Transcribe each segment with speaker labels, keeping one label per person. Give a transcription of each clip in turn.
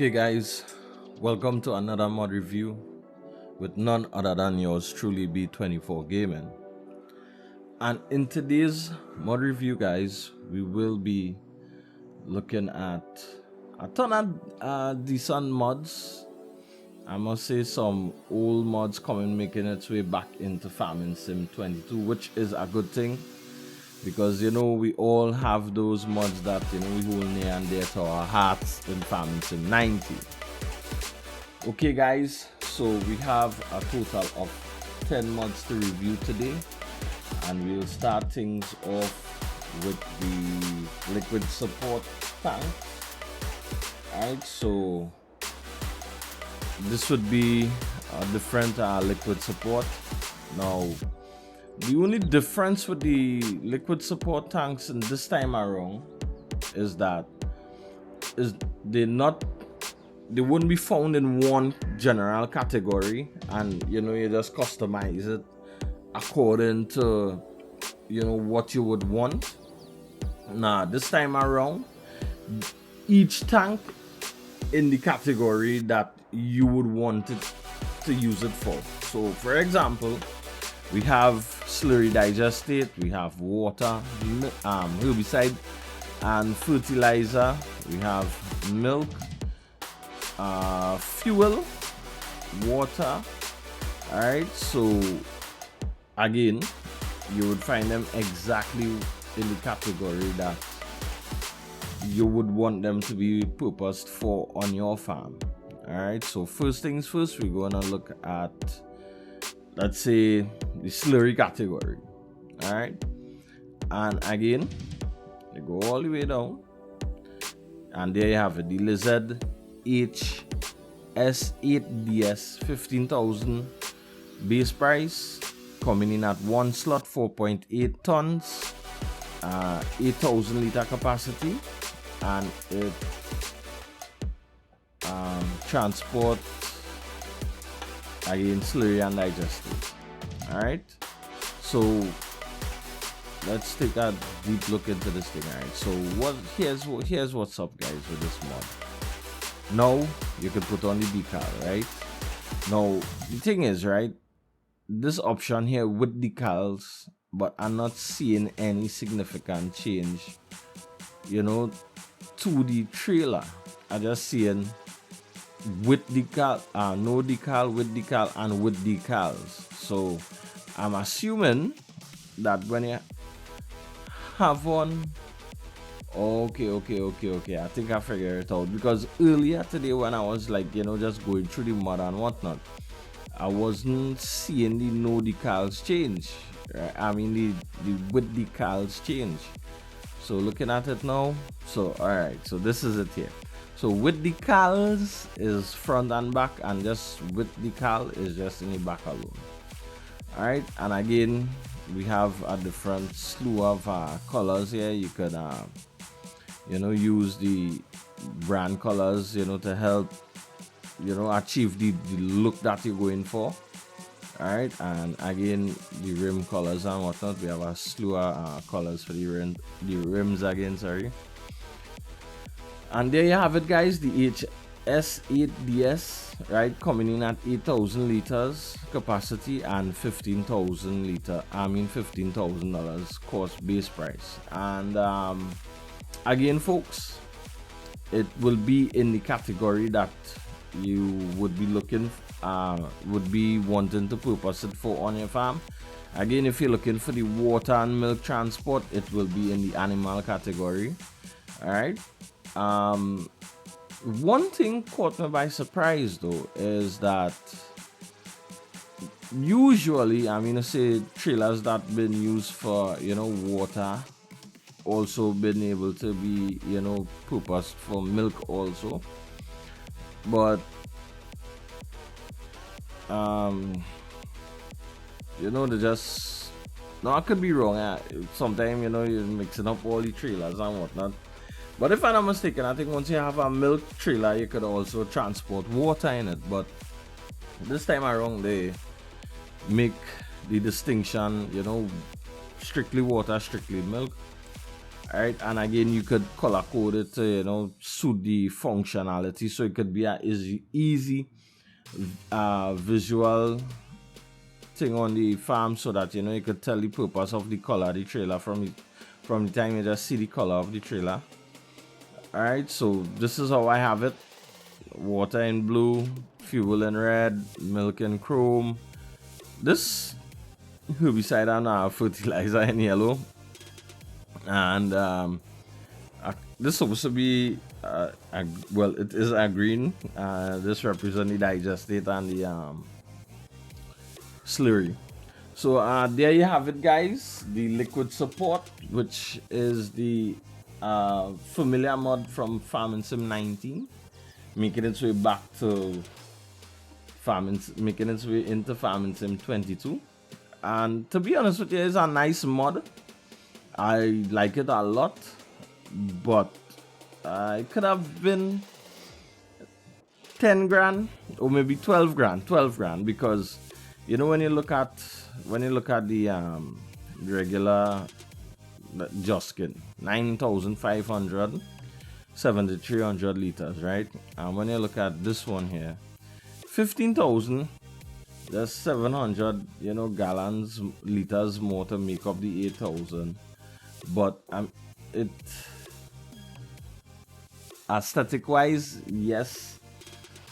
Speaker 1: Okay guys, welcome to another mod review with none other than yours truly B24 Gaming. And in today's mod review guys, we will be looking at a ton of decent mods. I must say some old mods making its way back into Farming Sim 22, which is a good thing. Because we all have those mods that we hold near and dear to our hearts in Farming Sim 90. Okay guys, so we have a total of 10 mods to review today, and we'll start things off with the liquid support tank. Alright, so this would be a different liquid support. Now the only difference with the liquid support tanks in this time around is that they wouldn't be found in one general category, and you just customize it according to what you would want. Now this time around, each tank in the category that you would want it to use it for. So for example, we have slurry digestate, we have water, herbicide and fertilizer, we have milk, fuel, water. Alright, so again, you would find them exactly in the category that you would want them to be purposed for on your farm. Alright, so first things first, we're gonna look at, let's say, the slurry category. Alright, and again, you go all the way down, and there you have it, the Lizard HS8DS 15,000 base price, coming in at one slot, 4.8 tons, 8,000 liter capacity, and it transport again slurry and digestive. Alright, so let's take a deep look into this thing. Alright, so here's what's up guys with this mod. Now you can put on the decal, right? Now the thing is, right, this option here with decals, but I'm not seeing any significant change to the trailer. I'm just seeing with decal, no decal, with decal, and with decals. So I'm assuming that when you have one, okay, I think I figured it out, because earlier today when I was like just going through the mod and whatnot, I wasn't seeing the no decals change, right? I mean the with decals change. So looking at it now, so alright, so this is it here. So with decals is front and back, and just with decal is just in the back alone. Alright, and again we have a different slew of colors here. You could use the brand colors to help achieve the look that you're going for. Alright, and again the rim colors and whatnot, we have a slew of colors for the rims again, sorry. And there you have it guys, the HS8DS, right, coming in at 8,000 liters capacity and $15,000 cost base price. And again folks, it will be in the category that you would be wanting to purpose it for on your farm. Again, if you're looking for the water and milk transport, it will be in the animal category. All right. One thing caught me by surprise though is that usually, I mean, I say trailers that been used for water also been able to be purposed for milk also, but they just, no, I could be wrong. Sometimes you're mixing up all the trailers and whatnot. But if I'm not mistaken, I think once you have a milk trailer, you could also transport water in it. But this time around, they make the distinction, strictly water, strictly milk. Alright, and again you could color code it to, you know, suit the functionality, so it could be an easy visual thing on the farm, so that, you know, you could tell the purpose of the color of the trailer from the time you just see the color of the trailer. Alright, so this is how I have it. Water in blue, fuel in red, milk in chrome, this herbicide and fertilizer in yellow, and this is supposed to be well, it is a green. This represents the digestate and the slurry. So there you have it, guys, the liquid support, which is the familiar mod from Farming Sim 19, making its way back to making its way into Farming Sim 22. And to be honest with you, it's a nice mod. I like it a lot, but it could have been 10 grand or maybe 12 grand, because, you know, when you look at the regular Juskin, 9,500, 7,300 liters, right? And when you look at this one here, 15,000, there's 700, you know, gallons, liters more to make up the 8,000. But it, aesthetic wise, yes,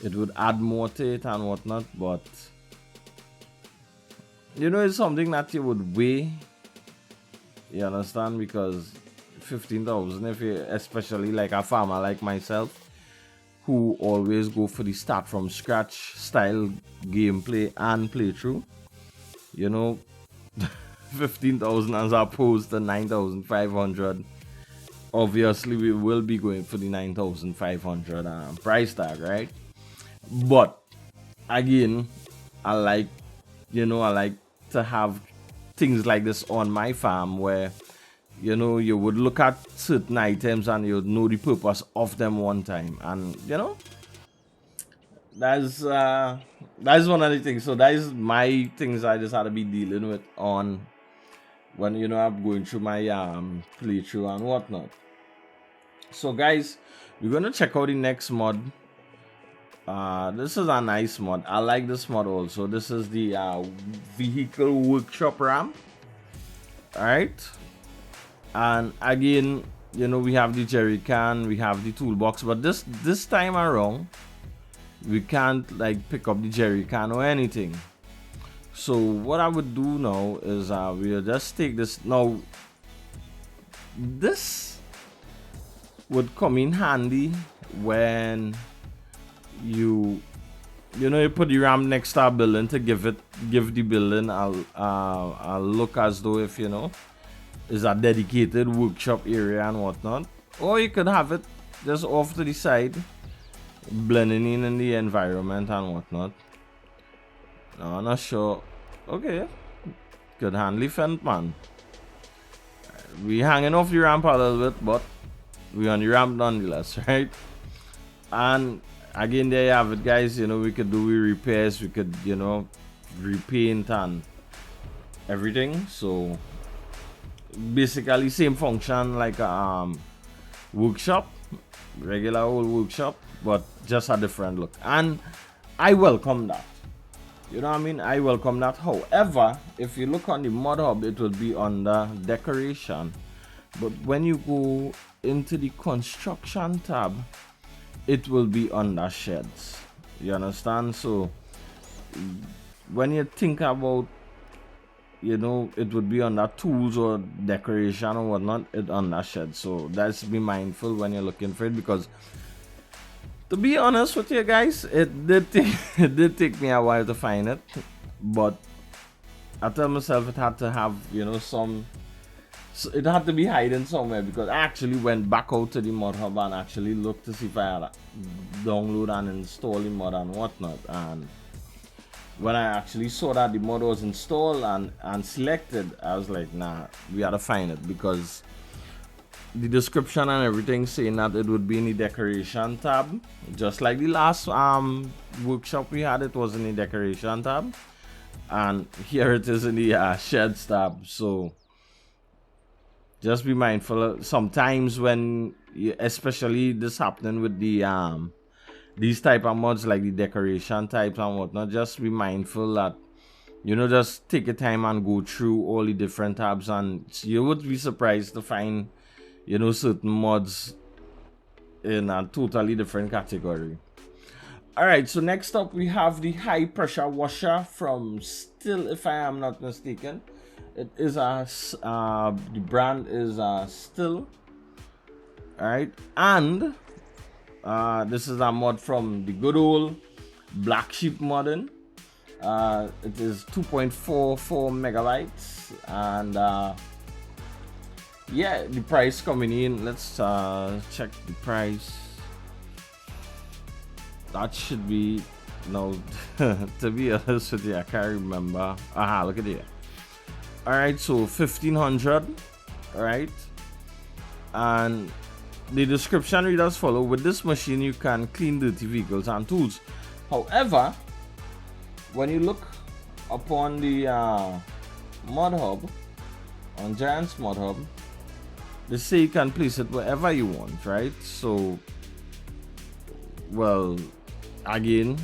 Speaker 1: it would add more to it and whatnot, but, you know, it's something that you would weigh, you understand? Because 15,000, if you, especially like a farmer like myself, who always go for the start from scratch style gameplay and playthrough, you know, 15,000 as opposed to 9,500. Obviously, we will be going for the 9,500 price tag, right? But again, I like to have things like this on my farm, where, you know, you would look at certain items and you'd know the purpose of them one time, and, you know, that's one of the things. So that is my things I just had to be dealing with on when, you know, I'm going through my playthrough and whatnot. So guys, we're gonna check out the next mod. This is a nice mod. I like this mod also. This is the vehicle workshop ramp. Alright. And again, you know, we have the jerry can, we have the toolbox, but this time around, we can't like pick up the jerry can or anything. So what I would do now is we'll just take this. Now, this would come in handy when you know, you put the ramp next to a building to give the building a look as though, if, you know, is a dedicated workshop area and whatnot. Or you could have it just off to the side, blending in the environment and whatnot. No, I'm not sure. Okay, good handly fent, man. We hanging off the ramp a little bit, but we on the ramp nonetheless, right? And again, there you have it, guys. You know, we could do repairs, we could, you know, repaint and everything. So basically same function like a workshop, regular old workshop, but just a different look, and I welcome that. You know what I mean? I welcome that. However, if you look on the mod hub, it will be under decoration, but when you go into the construction tab, it will be under sheds. You understand? So when you think about, you know, it would be under tools or decoration or whatnot, it under shed. So that's, be mindful when you're looking for it, because to be honest with you guys, it did take me a while to find it, but I tell myself it had to have, you know, it had to be hiding somewhere, because I actually went back out to the mod hub and actually looked to see if I had download and install the mod and whatnot. And when I actually saw that the mod was installed and selected, I was like, nah, we had to find it, because the description and everything saying that it would be in the decoration tab, just like the last workshop we had. It was in the decoration tab, and here it is in the sheds tab. So just be mindful. Sometimes when especially this happening with the these type of mods like the decoration types and whatnot, just be mindful that just take your time and go through all the different tabs, and you would be surprised to find certain mods in a totally different category. Alright, so next up we have the high pressure washer from Stihl, if I am not mistaken. It is the brand is Stihl. Alright, and this is a mod from the good old Black Sheep modding. It is 2.44 megabytes, and yeah, the price coming in, let's check the price. That should be, no, to be honest with you, I can't remember. Aha, look at it. Alright, so 1500. Alright, and the description reads as follow: with this machine you can clean dirty vehicles and tools. However, when you look upon the mod hub, on Giant's mod hub, they say you can place it wherever you want, right? So, well, again,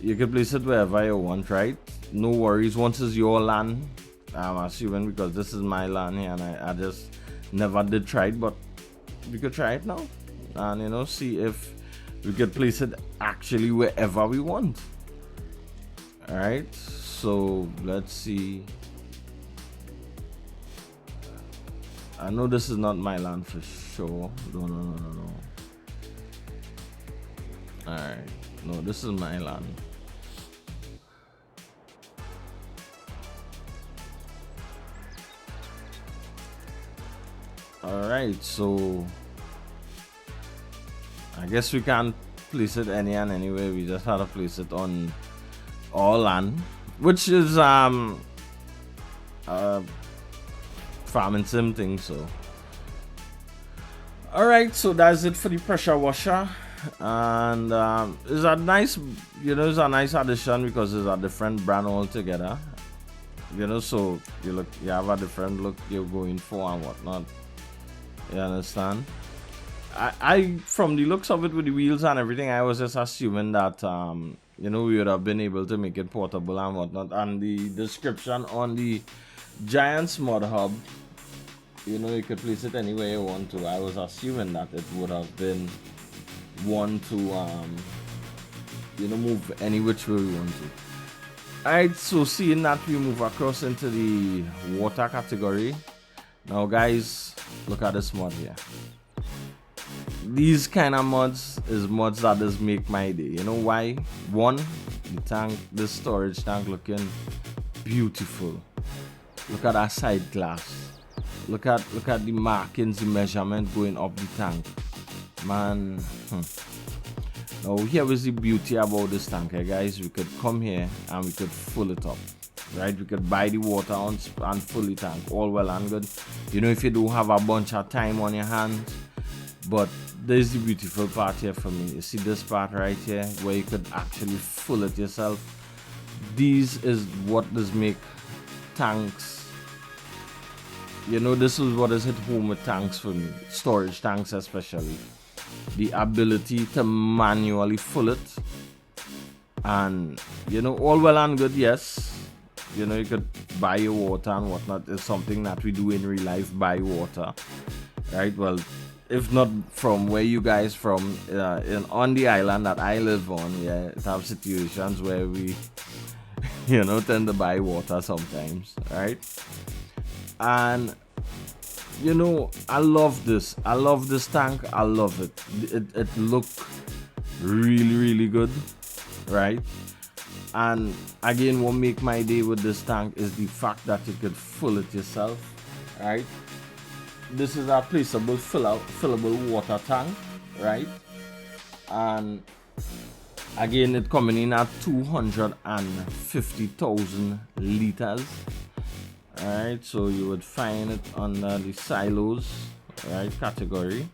Speaker 1: you can place it wherever you want, right? No worries. Once it's your land, I'm assuming, because this is my land here, and I just never did try it, but we could try it now and see if we could place it actually wherever we want. All right, so let's see. I know this is not my land for sure. No. Alright, no, this is my land. Alright, so I guess we can't place it any and anywhere. We just have to place it on all land, which is farming sim thing. So alright, so that's it for the pressure washer, and it's a nice it's a nice addition because it's a different brand altogether, so you have a different look you're going for and whatnot, you understand. I from the looks of it with the wheels and everything, I was just assuming that we would have been able to make it portable and whatnot, and the description on the Giant's mod hub, you could place it anywhere you want to. I was assuming that it would have been one to move any which way we want to. Alright, so seeing that, we move across into the water category. Now guys, look at this mod here. These kind of mods is mods that just make my day. You know why? One, the tank, the storage tank looking beautiful. Look at that side glass. Look at the markings, the measurement going up the tank, man. Now here is the beauty about this tank, guys. We could come here and we could fill it up, right? We could buy the water and fill the tank, all well and good, if you do have a bunch of time on your hands. But there's the beautiful part here for me. You see this part right here where you could actually fill it yourself. These is what does make tanks, this is what is hit home with tanks for me, storage tanks especially. The ability to manually fill it, and all well and good, yes, you could buy your water and whatnot. Is something that we do in real life, buy water, right? Well, if not from where you guys from, on the island that I live on, yeah, it have situations where we tend to buy water sometimes, right? And I love this tank. I love it. It looked really good, right? And again, what make my day with this tank is the fact that you could fill it yourself, right? This is a placeable fillable water tank, right? And again, it coming in at 250,000 liters. Alright, so you would find it under the silos, right, category.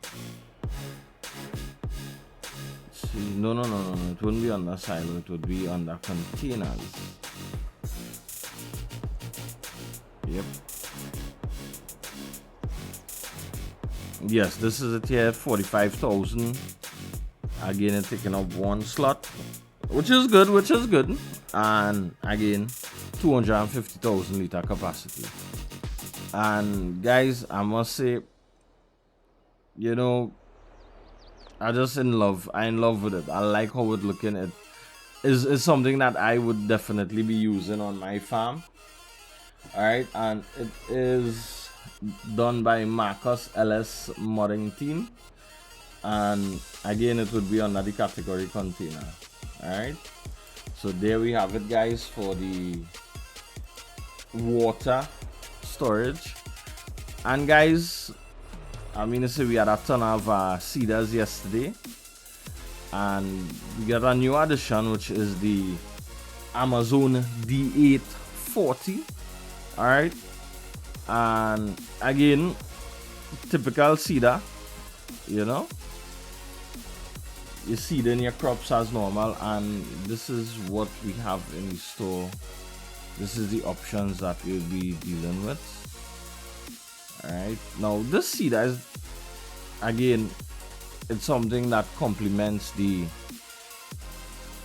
Speaker 1: See, no, it wouldn't be under silo, it would be under containers. Yep. Yes, this is it here, 45,000. Again, it's taking up one slot, which is good. And again, 250,000 liter capacity. And guys, I must say, you know, I'm in love with it. I like how it's looking. It is something that I would definitely be using on my farm. Alright, and it is done by Marcus LS modding team, and again it would be under the category container. Alright, so there we have it, guys, for the water storage. And guys, I mean to say, we had a ton of seeders yesterday, and we got a new addition, which is the Amazon D840. Alright, and again, typical seeder, you know, you seed in your crops as normal, and this is what we have in the store. This is the options that we'll be dealing with. Alright, now this seeder is, again, it's something that complements the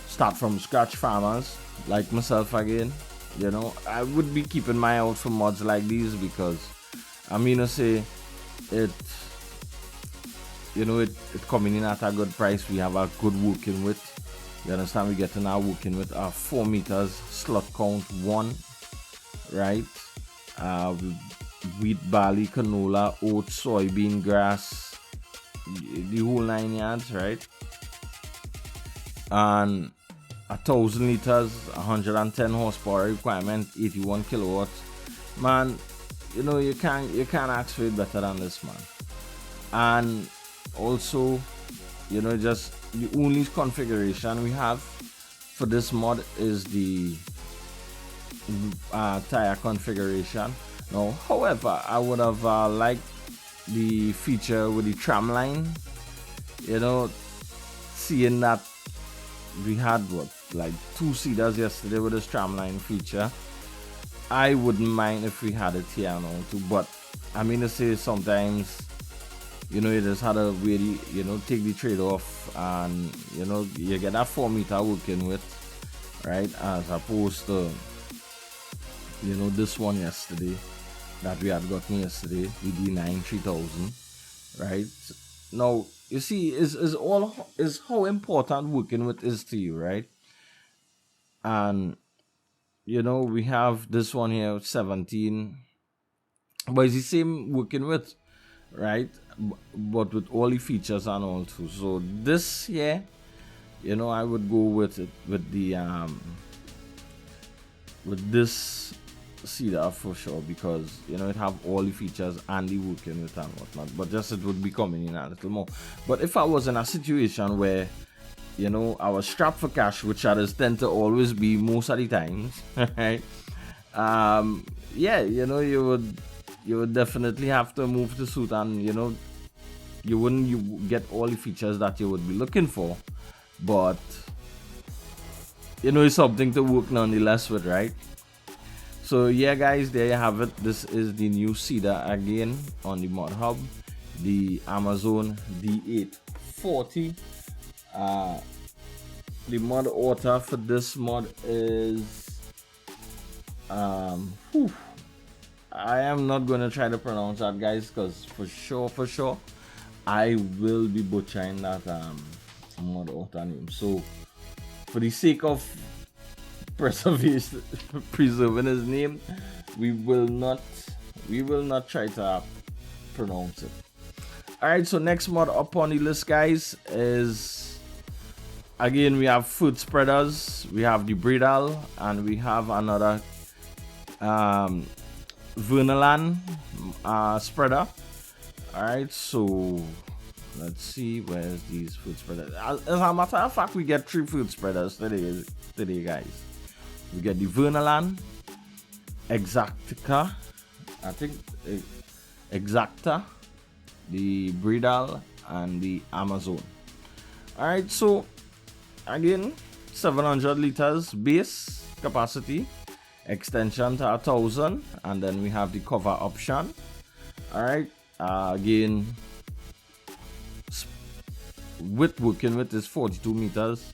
Speaker 1: start from scratch farmers like myself. Again, you know, I would be keeping my eye out for mods like these, because I mean to say, it, you know, it coming in at a good price. We have a good working with, you understand, we getting our working with 4 meters, slot count 1, right? Wheat, barley, canola, oats, soybean, grass, the whole 9 yards, right? And 1,000 liters, 110 horsepower requirement, 81 kilowatts. Man, you know, you can't ask for it better than this, man. And also, you know, just the only configuration we have for this mod is the tire configuration. Now, however, I would have liked the feature with the tram line. You know, seeing that we had like 2 seeders yesterday with this tramline feature, I wouldn't mind if we had it here now too. But I mean to say, sometimes, you know, you just had to really, you know, take the trade-off, and you know, you get that 4 meter working with, right, as opposed to, you know, this one yesterday that we had gotten yesterday, the D9 3000, right? Now, you see, is how important working with is to you, right? And you know, we have this one here, 17, but it's the same working with, right? But with all the features and all too. So this here, you know, I would go with it with the with this seeder for sure, because you know, it have all the features and the working with and whatnot, but just it would be coming in a little more. But if I was in a situation where, you know, I was strapped for cash, which I just tend to always be most of the times, right? Yeah, you know, you would definitely have to move to suit, and you know, you get all the features that you would be looking for, but you know, it's something to work nonetheless with, right? So yeah, guys, there you have it. This is the new seeder again on the mod hub, the Amazon D840. The mod author for this mod is I am not going to try to pronounce that, guys, because for sure I will be butchering that mod author name. So for the sake of preserving his name, we will not try to pronounce it. Alright, so next mod up on the list, guys, is, again, we have food spreaders. We have the Bridal, and we have another Vernaland spreader. Alright, so let's see, where's these food spreaders. As a matter of fact, we get 3 food spreaders today, guys. We get the Vernaland, Exacta, I think Exacta, the Bridal, and the Amazon. Alright, so again, 700 liters base capacity, extension to 1,000, and then we have the cover option. Alright, again, with working with is 42 meters,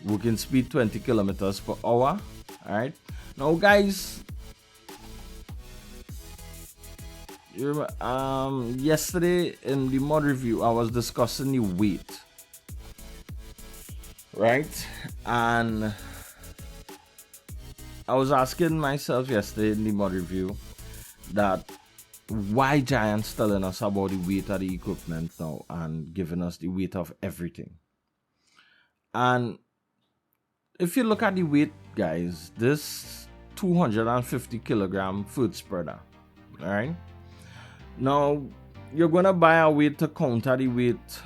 Speaker 1: working speed 20 kilometers per hour. All right, now guys, yesterday in the mod review I was discussing the weight, right? And I was asking myself yesterday in the mod review that why Giants telling us about the weight of the equipment now and giving us the weight of everything. And if you look at the weight, guys, this 250 kilogram food spreader, all right? Now you're gonna buy a weight to counter the weight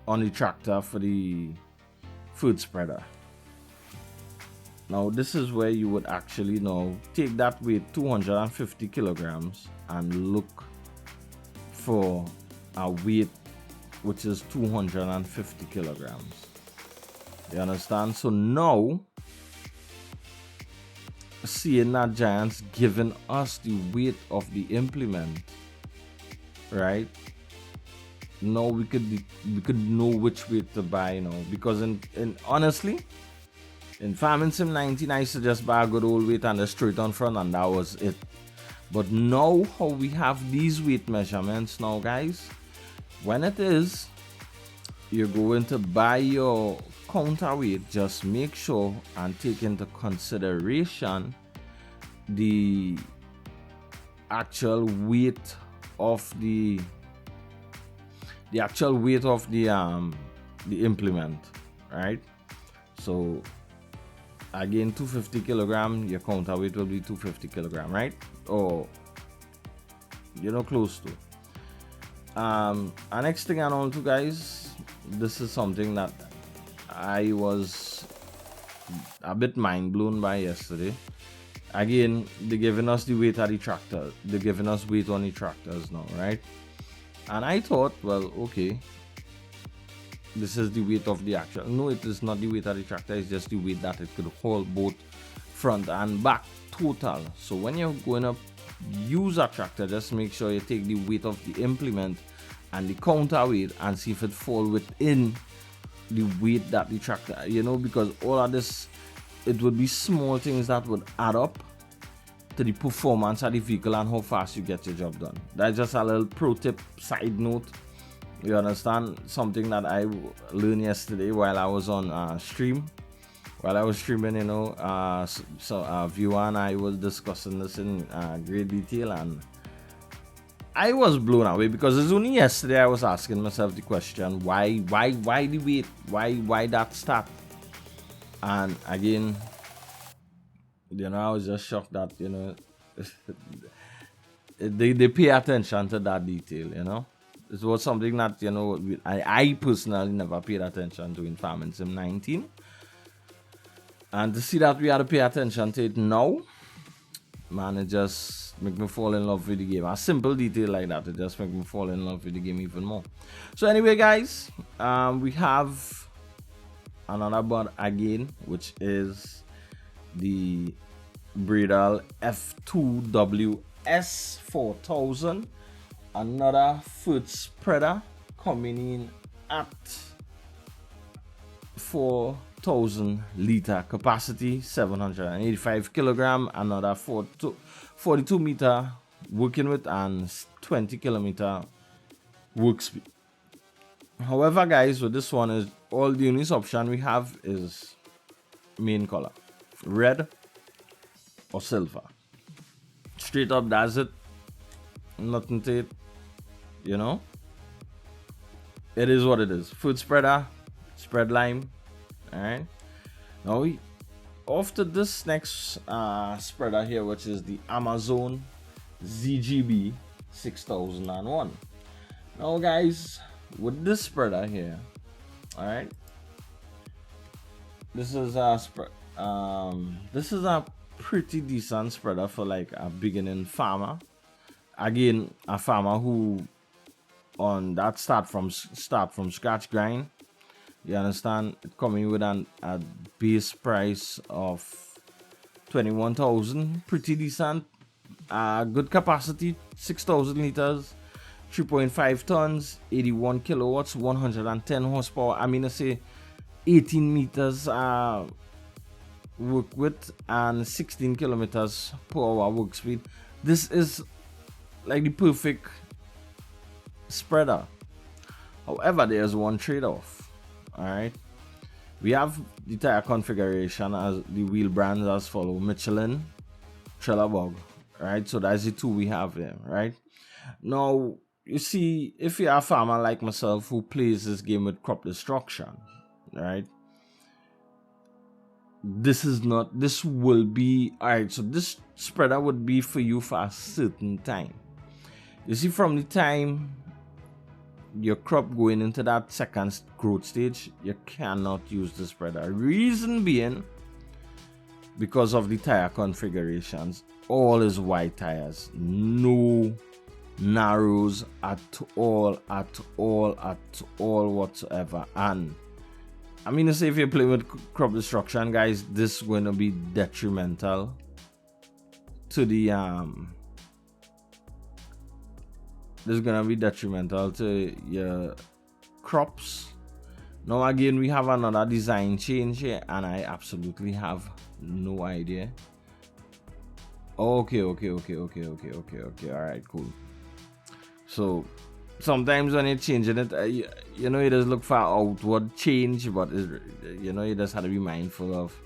Speaker 1: on the tractor for the food spreader. Now this is where you would actually now take that weight 250 kilograms and look for a weight which is 250 kilograms. You understand? So now, seeing that Giants giving us the weight of the implement, right? Now we could know which weight to buy now, because in honestly, in Farming Sim 19 I used to just buy a good old weight and a straight on front and that was it. But now how we have these weight measurements now, guys, when it is you're going to buy your counterweight, just make sure and take into consideration the actual weight of the implement, right? So again, 250 kilogram, your counterweight will be 250 kilogram, right? Or close to. And next thing I know, too, guys, this is something that I was a bit mind blown by yesterday. Again, they're giving us the weight of the tractor. They're giving us weight on the tractors now, right? And I thought, well, okay, this is the weight of the actual. No, it is not the weight of the tractor. It's just the weight that it could hold both front and back total. So when you're going to use a tractor, just make sure you take the weight of the implement and the counterweight and see if it fall within the weight that the tractor, because all of this, it would be small things that would add up to the performance of the vehicle and how fast you get your job done. That's just a little pro tip side note. You understand? Something that I learned yesterday while I was on stream. While I was streaming, viewer and I was discussing this in great detail, and I was blown away because it's only yesterday I was asking myself the question, why the weight? Why that stat? And again, I was just shocked that, they pay attention to that detail, It was something that, I personally never paid attention to in Farming Sim 19. And to see that we had to pay attention to it now, man, it just make me fall in love with the game. A simple detail like that, it just make me fall in love with the game even more. So anyway, guys, we have another board again, which is the Bridal F2WS4000. Another food spreader coming in at 4,000 liter capacity, 785 kilogram, another 42 meter working with and 20 kilometer work speed. However, guys, with this one is all the only option we have is main color, red or silver. Straight up, that's it. Nothing to it. It is what it is. Food spreader, spread line. Alright. Now after this next spreader here, which is the Amazon ZGB 6001. Now, guys, with this spreader here, alright, this is a pretty decent spreader for like a beginning farmer. Again, a farmer who on that start from scratch grind. You understand? It coming with a base price of 21,000, pretty decent. Good capacity, 6,000 liters. 3.5 tons, 81 kilowatts, 110 horsepower. I mean, I say 18 meters work width and 16 kilometers per hour work speed. This is like the perfect spreader. However, there's one trade-off. All right, we have the tire configuration as the wheel brands as follow: Michelin, Trailer. Right, so that's the two we have there. Right now, you see, if you're a farmer like myself who plays this game with crop destruction, right, this will be all right. So this spreader would be for you for a certain time. You see, from the time your crop going into that second growth stage, you cannot use the spreader. Reason being, because of the tire configurations, all is wide tires, no narrows at all whatsoever. And I mean to say, if you're playing with crop destruction, guys, this is going to be detrimental to the this is going to be detrimental to your crops. Now again, we have another design change here, and I absolutely have no idea. Okay, all right, cool. So sometimes when you're changing it, you know, it does look for outward change, but you know, you just had to be mindful of.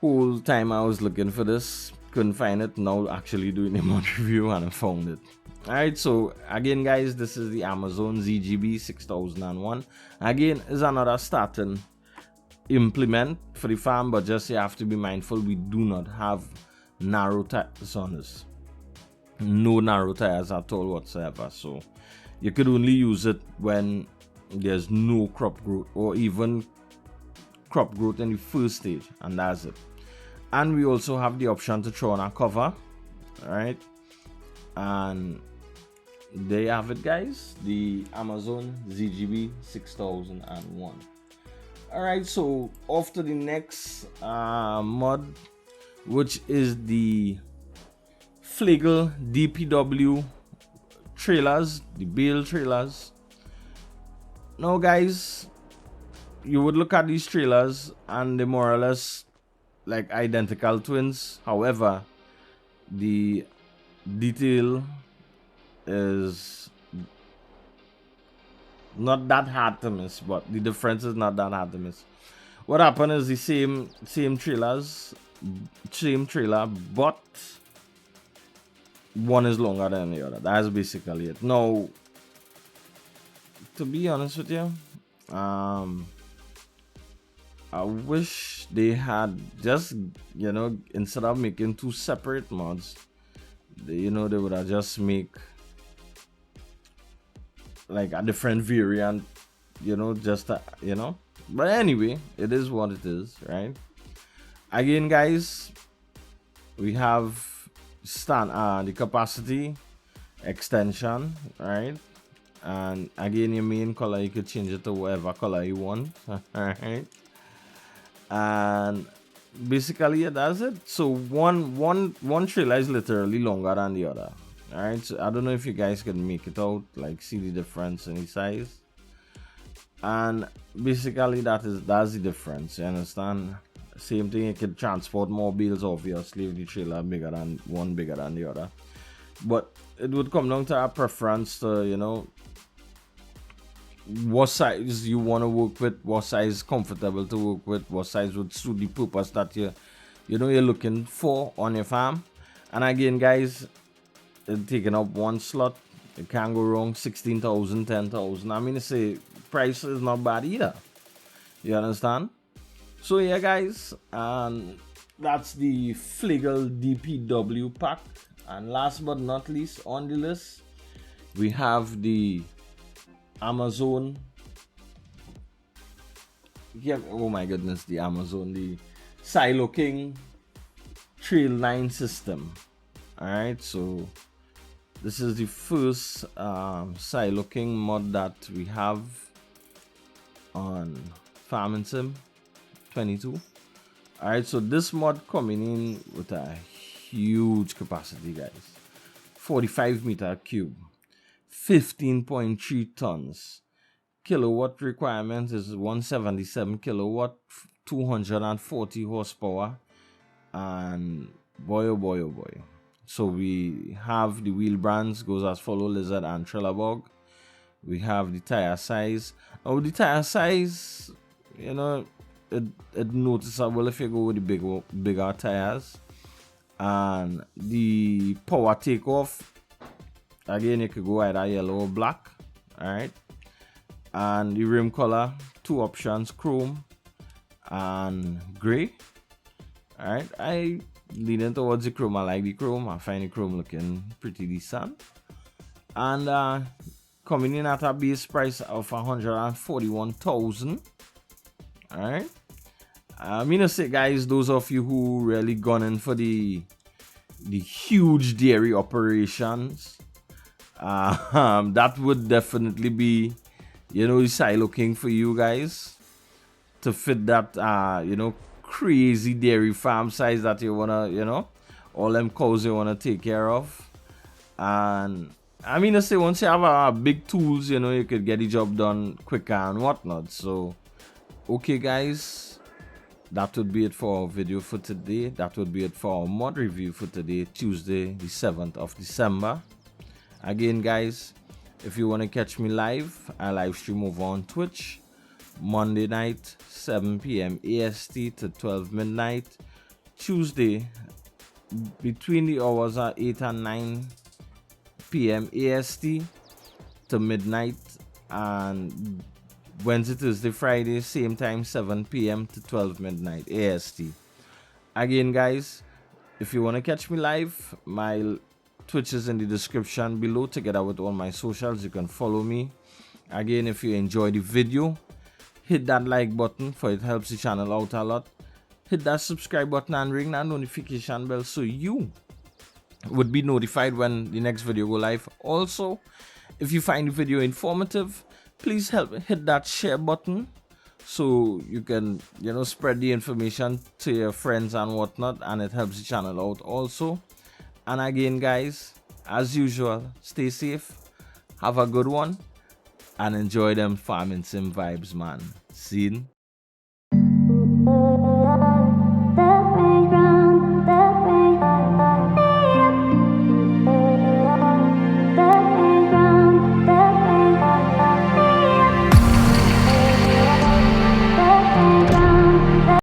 Speaker 1: Whole time I was looking for this, couldn't find it. Now actually doing a mod review, and I found it. Alright, so again, guys, this is the Amazon ZGB 6001. Again, is another starting implement for the farm, but just you have to be mindful, we do not have narrow tires on this. No narrow tires at all whatsoever. So you could only use it when there's no crop growth, or even crop growth in the first stage, and that's it. And we also have the option to throw on a cover. Alright, and there you have it, guys, the Amazon ZGB 6001. Alright, so off to the next mod, which is the Fleagle DPW Trailers, the bale trailers. Now, guys, you would look at these trailers and they're more or less like identical twins. However, the detail is not that hard to miss, but the difference is not that hard to miss. What happened is the same trailer, but one is longer than the other. That's basically it. Now, to be honest with you, I wish they had just, you know, instead of making two separate mods, they would have just make like a different variant, but anyway, it is what it is, right? Again, guys, we have the capacity extension, right? And again, your main color, you could change it to whatever color you want. All right, and basically, yeah, that's it. So one trailer is literally longer than the other. All right, so I don't know if you guys can make it out, like see the difference in the size. And basically, that's the difference. You understand? Same thing. You can transport more bales, obviously, if the trailer bigger than the other. But it would come down to our preference to, what size you want to work with, what size is comfortable to work with, what size would suit the purpose that you're looking for on your farm. And again, guys, it's taking up one slot. It can't go wrong. 16,000, 10,000. I mean, say price is not bad either. You understand? So yeah, guys, and that's the Fleagle DPW Pack. And last but not least on the list, we have the Amazon. Yeah, oh my goodness, the Siloking TrailedLine system. Alright, so this is the first Siloking mod that we have on Farming Sim 22. Alright, so this mod coming in with a huge capacity, guys. 45 meter cube. 15.3 tons. Kilowatt requirement is 177 kilowatt, 240 horsepower, and boy oh boy oh boy. So we have the wheel brands goes as follow: Lizard and Trelleborg. We have the tire size. Now the tire size, you know, it noticeable if you go with the bigger tires. And the power takeoff, again, you could go either yellow or black. Alright. And the rim color, 2 options: chrome and gray. Alright, I leaning towards the chrome. I like the chrome. I find the chrome looking pretty decent. And coming in at a base price of 141,000. Alright. I mean to say, guys, those of you who really gone in for the huge dairy operations, that would definitely be, you know, the Siloking for you guys to fit that, you know, crazy dairy farm size that you wanna, you know, all them cows you wanna take care of. And I mean to say, once you have big tools, you know, you could get the job done quicker and whatnot. So, okay, guys. That would be it for our video for today. That would be it for our mod review for today, Tuesday, the 7th of December. Again, guys, if you want to catch me live, I live stream over on Twitch, Monday night, 7 p.m. AST to 12 midnight. Tuesday, between the hours of 8 and 9 p.m. AST to midnight. And Wednesday, Thursday, Friday, same time, 7 p.m. to 12 midnight AST. Again, guys, if you want to catch me live, my Twitch is in the description below, together with all my socials. You can follow me. Again, if you enjoy the video, hit that like button, for it helps the channel out a lot. Hit that subscribe button and ring that notification bell so you would be notified when the next video go live. Also, if you find the video informative, please help hit that share button so you can, you know, spread the information to your friends and whatnot, and it helps the channel out also. And again, guys, as usual, stay safe, have a good one, and enjoy them farming sim vibes, man. See you.